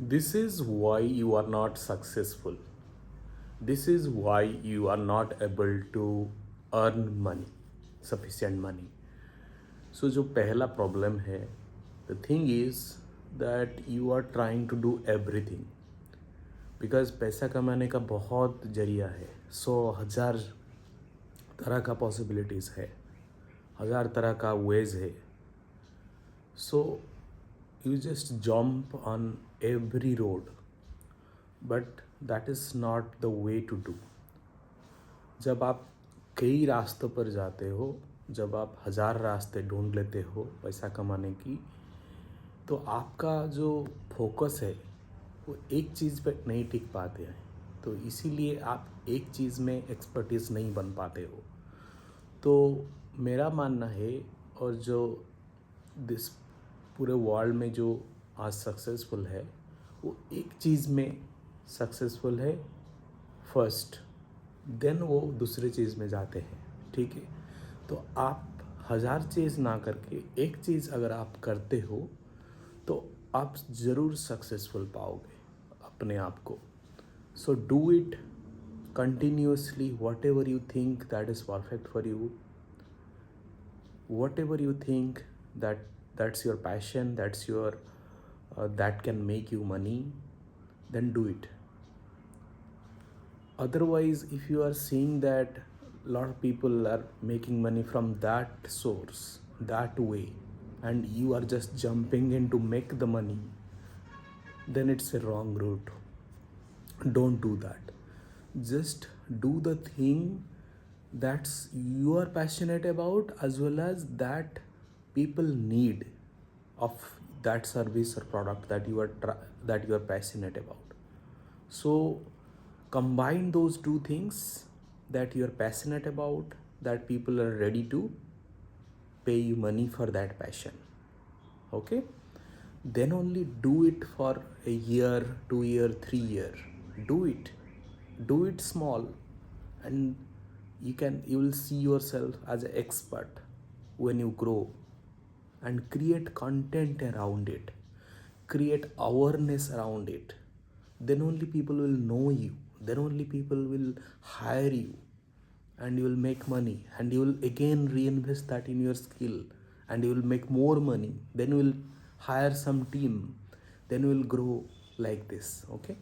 This is why you are not successful. This is why you are not able to earn money, sufficient money. So जो पहला problem है, the thing is that you are trying to do everything. Because पैसा कमाने का बहुत जरिया है, 100,000 तरह का पॉसिबिलिटीज़ है, 1000 तरह का वेज है. So you just jump on every road, but that is not the way to do. जब आप कई रास्तों पर जाते हो, जब आप 1000 रास्ते ढूंढ लेते हो पैसा कमाने की, तो आपका जो फोकस है वो एक चीज़ पे नहीं टिक पाते हैं. तो इसीलिए आप एक चीज़ में एक्सपर्टीज़ नहीं बन पाते हो. तो मेरा मानना है, और जो दिस पूरे वर्ल्ड में जो आज सक्सेसफुल है, वो एक चीज़ में सक्सेसफुल है फर्स्ट, देन वो दूसरे चीज़ में जाते हैं. ठीक है. तो आप 1000 चीज़ ना करके एक चीज़ अगर आप करते हो तो आप ज़रूर सक्सेसफुल पाओगे अपने आप को. So do it continuously, whatever you think that is perfect for you, whatever you think that's your passion, that's your that can make you money, then do it. Otherwise, if you are seeing that a lot of people are making money from that source, that way, and you are just jumping in to make the money, then it's a wrong route. Don't do that. Just do the thing that's you are passionate about, as well as that people need of that service or product that that you are passionate about. So combine those two things, that you are passionate about, that people are ready to pay you money for that passion. Okay. Then only do it for a year, 2 year, 3 year. Do it small, and you will see yourself as an expert when you grow. And create content around it, create awareness around it. Then only people will know you, then only people will hire you, and you will make money, and you will again reinvest that in your skill, and you will make more money. Then you will hire some team, then you will grow like this. Okay.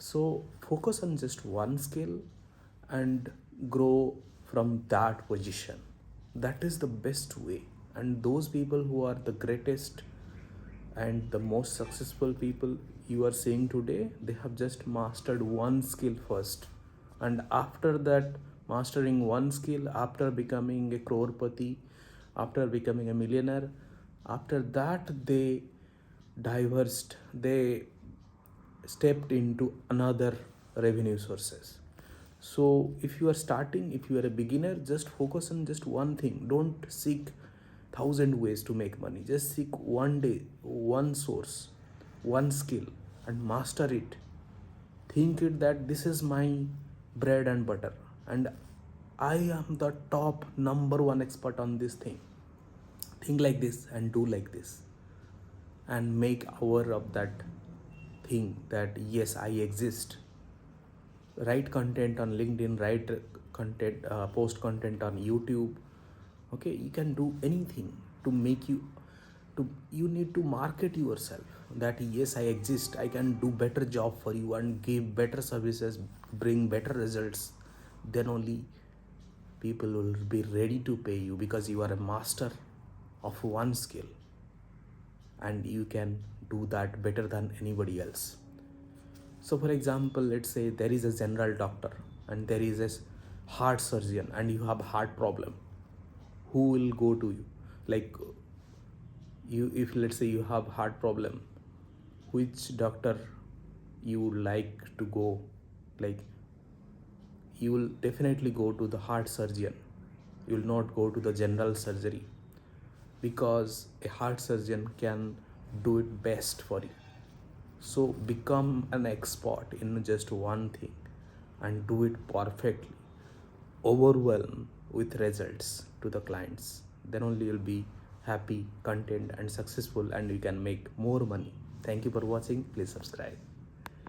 So focus on just one skill and grow from that position. That is the best way. And those people who are the greatest and the most successful people you are seeing today, they have just mastered one skill first. And after that, mastering one skill, after becoming a crorepati, after becoming a millionaire, after that they stepped into another revenue sources. So if you are starting, if you are a beginner, just focus on just one thing. Don't seek 1,000 ways to make money. Just seek one day, one source, one skill, and master it. Think it that this is my bread and butter, and I am the top number one expert on this thing. Think like this and do like this, and make aware of that thing, that yes, I exist. Write content on LinkedIn, write content, post content on YouTube. Okay, you can do anything to make you need to market yourself, that yes, I exist, I can do better job for you and give better services, bring better results. Then only people will be ready to pay you, because you are a master of one skill, and you can do that better than anybody else. So for example, let's say there is a general doctor and there is a heart surgeon, and you have heart problem. Who will go to you? Like, you, if let's say you have heart problem, which doctor you would like to go? Like, you will definitely go to the heart surgeon. You will not go to the general surgery, because a heart surgeon can do it best for you. So become an expert in just one thing and do it perfectly. Overwhelm with results to the clients. Then only you'll be happy, content, and successful, and you can make more money. Thank you for watching. Please subscribe.